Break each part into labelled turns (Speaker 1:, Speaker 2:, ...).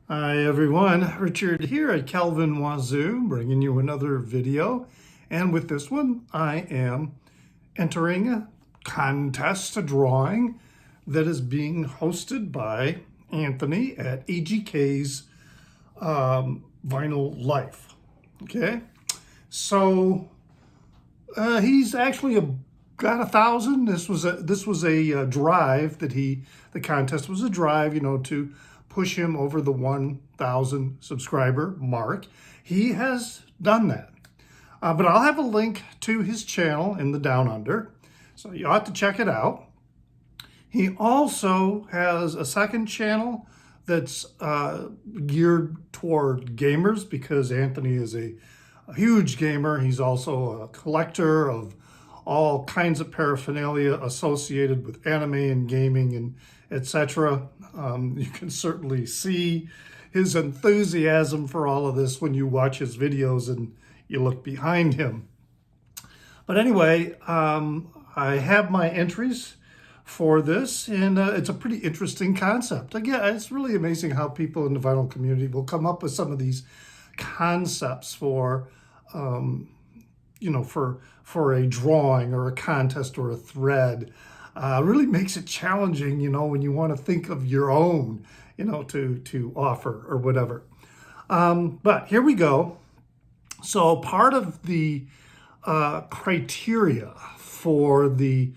Speaker 1: Hi everyone, Richard here at Calvin Wazoo, bringing you another video. And with this one, I am entering a contest, a drawing that is being hosted by Anthony at AGK's Vinyl Life. Okay, so he's actually got 1,000. This was a drive that the contest was a drive, to push him over the 1,000 subscriber mark. He has done that. But I'll have a link to his channel in the Down Under, so you ought to check it out. He also has a second channel that's geared toward gamers, because Anthony is a huge gamer. He's also a collector of all kinds of paraphernalia associated with anime and gaming and etc. You can certainly see his enthusiasm for all of this when you watch his videos and you look behind him. But anyway, I have my entries for this, and it's a pretty interesting concept. Again, it's really amazing how people in the vinyl community will come up with some of these concepts for for a drawing or a contest or a thread. Really makes it challenging, when you want to think of your own, to offer or whatever. But here we go. So part of the criteria for the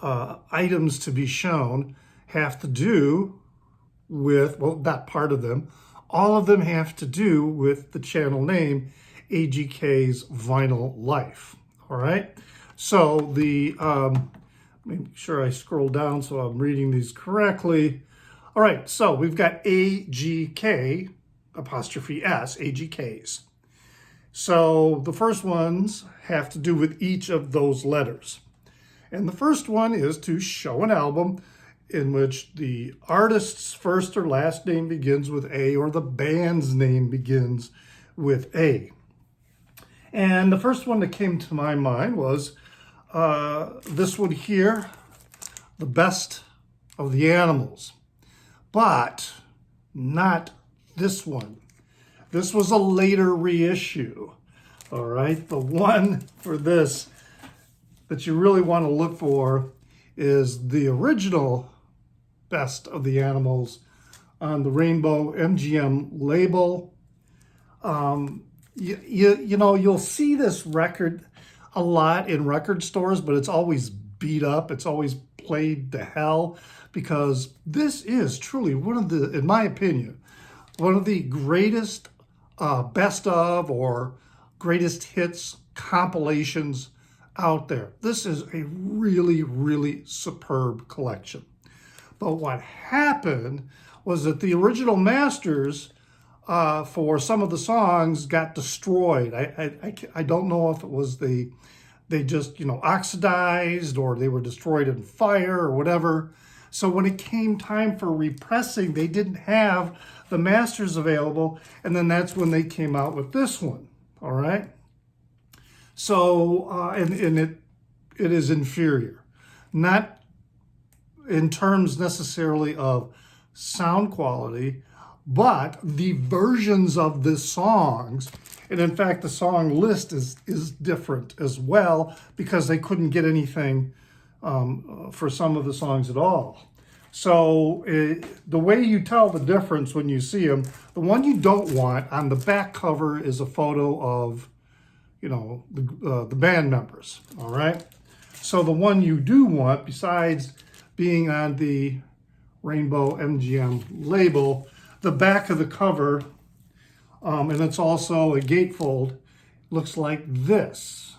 Speaker 1: items to be shown have to do with, well, not part of them, all of them have to do with the channel name, AGK's Vinyl Life. All right. So make sure I scroll down so I'm reading these correctly. All right. So we've got AGK apostrophe S, AGKs. So the first ones have to do with each of those letters. And the first one is to show an album in which the artist's first or last name begins with A, or the band's name begins with A. And the first one that came to my mind was this one here, The Best of the Animals, but not this one. This was a later reissue, all right? The one for this that you really want to look for is the original Best of the Animals on the Rainbow MGM label. You'll see this record a lot in record stores, but it's always beat up. It's always played to hell, because this is truly one of the, in my opinion, one of the greatest best of or greatest hits compilations out there. This is a really, really superb collection. But what happened was that the original masters for some of the songs got destroyed. I don't know if it was they just, oxidized, or they were destroyed in fire or whatever. So when it came time for repressing, they didn't have the masters available. And then that's when they came out with this one. All right. So, and it is inferior, not in terms necessarily of sound quality, but the versions of the songs, and in fact, the song list is different as well, because they couldn't get anything for some of the songs at all. So the way you tell the difference when you see them, the one you don't want on the back cover is a photo of, the band members, all right? So the one you do want, besides being on the Rainbow MGM label, the back of the cover, and it's also a gatefold, looks like this.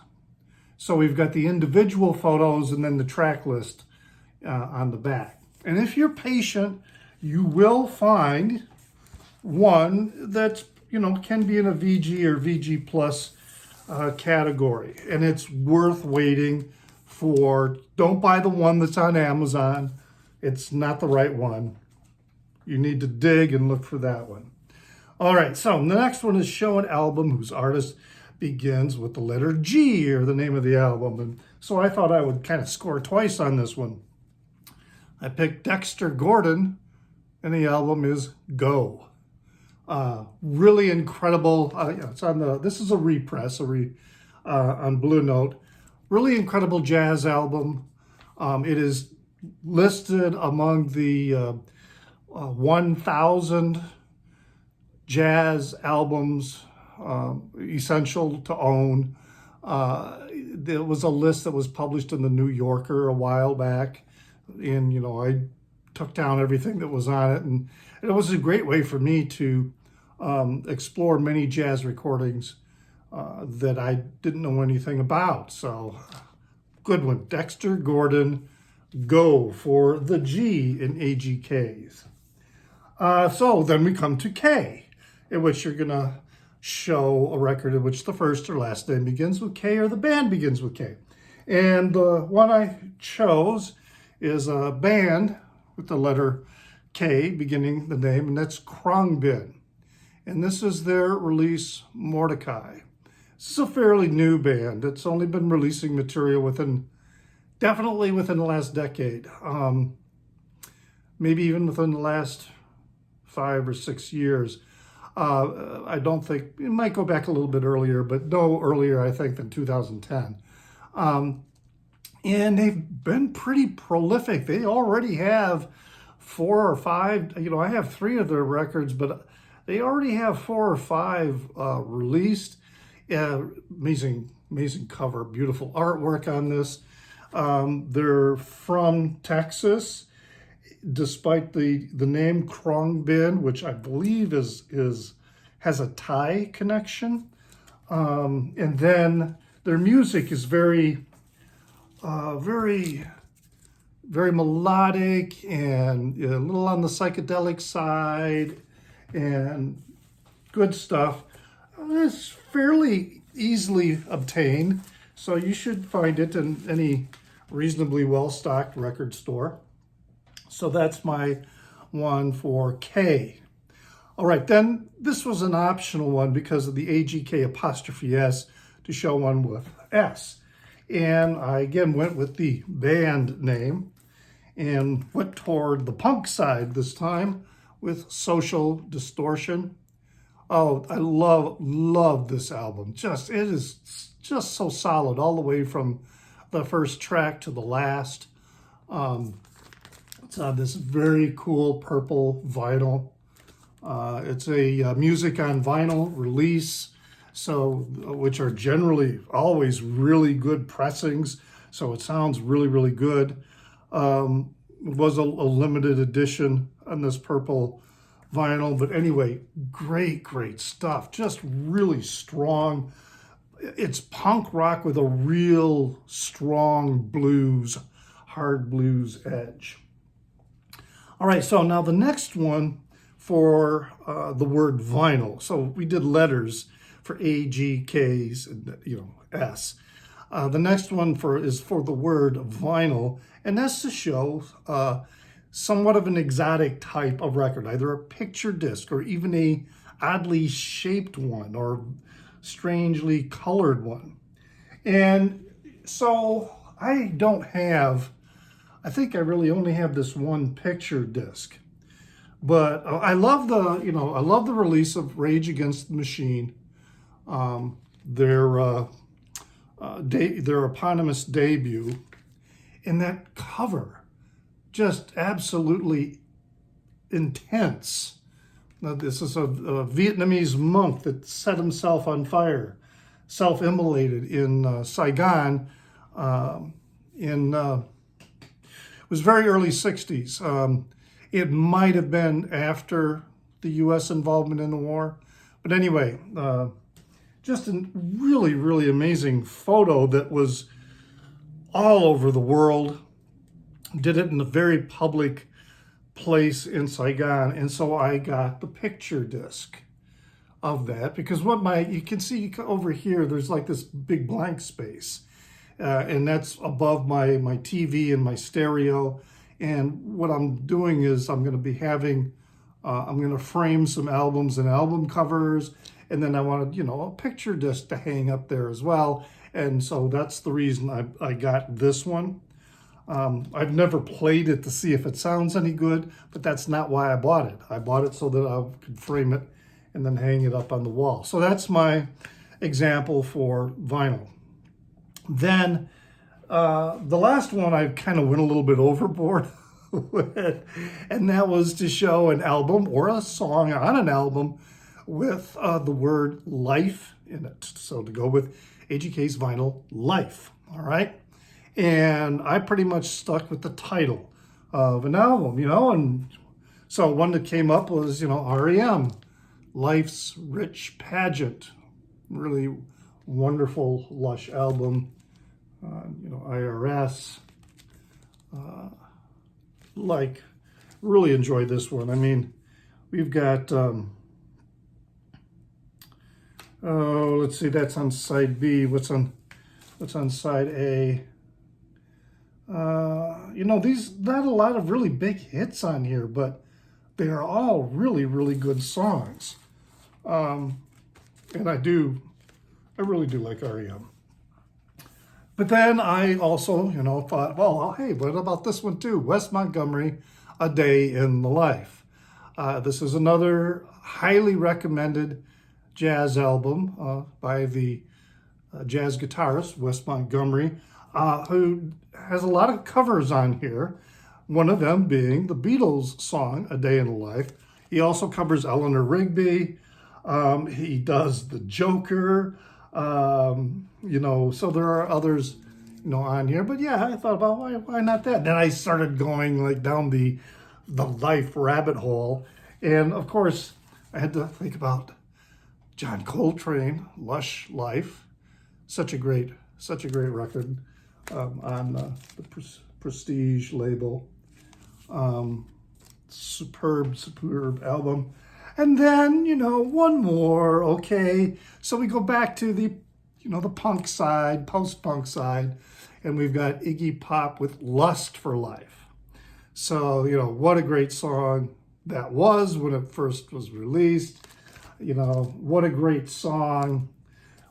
Speaker 1: So we've got the individual photos and then the track list on the back. And if you're patient, you will find one that's, can be in a VG or VG plus category. And it's worth waiting for. Don't buy the one that's on Amazon. It's not the right one. You need to dig and look for that one. All right, so the next one is Show an Album whose artist begins with the letter G, or the name of the album. And so I thought I would kind of score twice on this one. I picked Dexter Gordon, and the album is Go. Really incredible. Yeah, it's on the. This is a repress, on Blue Note. Really incredible jazz album. It is listed among the 1,000 jazz albums essential to own. There was a list that was published in the New Yorker a while back, and I took down everything that was on it, and it was a great way for me to explore many jazz recordings that I didn't know anything about. So, good one. Dexter Gordon, go for the G in AGKs. So then we come to K, in which you're going to show a record in which the first or last name begins with K or the band begins with K. And the one I chose is a band with the letter K beginning the name, and that's Khruangbin. And this is their release, Mordecai. This is a fairly new band. It's only been releasing material definitely within the last decade. Maybe even within the last 5 or 6 years. I don't think, it might go back a little bit earlier, but no earlier, I think, than 2010. And they've been pretty prolific. They already have 4 or 5, I have 3 of their records, but they already have 4 or 5 released. Amazing cover, beautiful artwork on this. They're from Texas, despite the name Khruangbin, which I believe has a Thai connection. And then their music is very melodic and a little on the psychedelic side, and good stuff. It's fairly easily obtained, so you should find it in any reasonably well-stocked record store. So that's my one for K. All right, then this was an optional one because of the AGK apostrophe S to show one with S. And I again went with the band name and went toward the punk side this time with Social Distortion. Oh, I love this album. It is just so solid all the way from the first track to the last. It's on this very cool purple vinyl. It's a music on vinyl release, which are generally always really good pressings. So it sounds really good. It was a limited edition on this purple vinyl, but anyway, great stuff. Just really strong. It's punk rock with a real strong blues, hard blues edge. All right, so now the next one for the word vinyl. So we did letters for A, G, K's, and S. The next one is for the word vinyl, and that's to show somewhat of an exotic type of record, either a picture disc or even a oddly shaped one or strangely colored one. And so I think I really only have this one picture disc. But I love the release of Rage Against the Machine, their eponymous debut, and that cover, just absolutely intense. Now, this is a Vietnamese monk that set himself on fire, self-immolated in Saigon. It was very early 60s. It might have been after the U.S. involvement in the war. But anyway, just a really amazing photo that was all over the world. Did it in a very public place in Saigon. And so I got the picture disc of that because you can see over here, there's like this big blank space. And that's above my TV and my stereo. And what I'm doing is I'm going to frame some albums and album covers. And then I wanted, a picture disc to hang up there as well. And so that's the reason I got this one. I've never played it to see if it sounds any good, but that's not why I bought it. I bought it so that I could frame it and then hang it up on the wall. So that's my example for vinyl. Then the last one I kind of went a little bit overboard with, and that was to show an album or a song on an album with the word life in it. So to go with AGK's vinyl, Life, all right? And I pretty much stuck with the title of an album, and so one that came up was, R.E.M., Life's Rich Pageant. Really wonderful, lush album. IRS. Really enjoyed this one. I mean, we've got, let's see, that's on side B. What's on side A? These, not a lot of really big hits on here, but they are all really, really good songs. And I really do like R.E.M. But then I also, thought, well, hey, what about this one too? Wes Montgomery, A Day in the Life. This is another highly recommended jazz album by the jazz guitarist, Wes Montgomery, who has a lot of covers on here, one of them being the Beatles song, A Day in the Life. He also covers Eleanor Rigby. He does The Joker. So there are others, on here. But yeah, I thought about why not that? Then I started going down the life rabbit hole. And of course, I had to think about John Coltrane, Lush Life. Such a great record on the Prestige label. Superb album. And then, one more, okay. So we go back to the punk side, post-punk side, and we've got Iggy Pop with Lust for Life. So, what a great song that was when it first was released. What a great song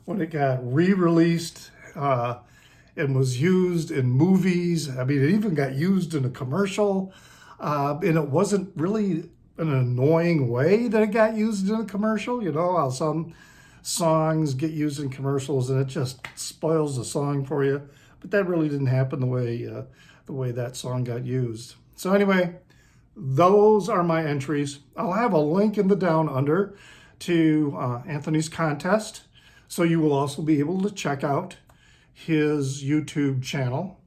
Speaker 1: when it got re-released and was used in movies. I mean, it even got used in a commercial, and it wasn't really an annoying way that it got used in a commercial. How some songs get used in commercials and it just spoils the song for you. But that really didn't happen the way that song got used. So anyway, those are my entries. I'll have a link in the down under to Anthony's contest. So you will also be able to check out his YouTube channel.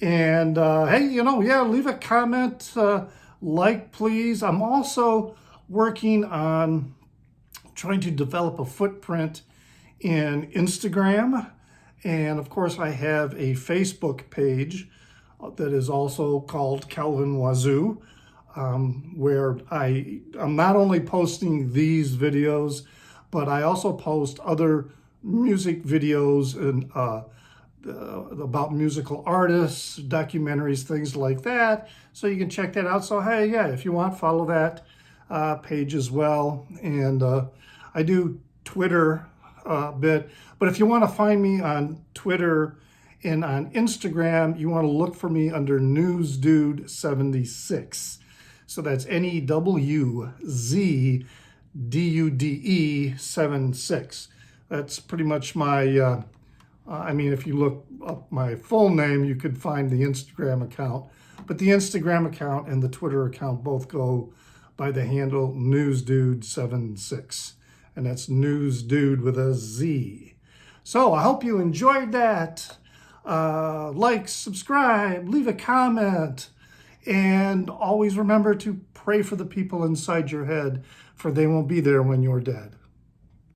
Speaker 1: And hey, leave a comment, please. I'm also working on trying to develop a footprint in Instagram. And of course, I have a Facebook page that is also called Calvin Wazoo, where I'm not only posting these videos, but I also post other music videos and about musical artists, documentaries, things like that. So you can check that out. So hey, yeah, if you want, follow that page as well. And I do Twitter a bit, but if you want to find me on Twitter and on Instagram, you want to look for me under NewsDude76. So that's NEWZDUDE76. That's pretty much my, if you look up my full name, you could find the Instagram account. But the Instagram account and the Twitter account both go by the handle NewsDude76. And that's NewsDude with a Z. So I hope you enjoyed that. Like, subscribe, leave a comment, and always remember to pray for the people inside your head, for they won't be there when you're dead.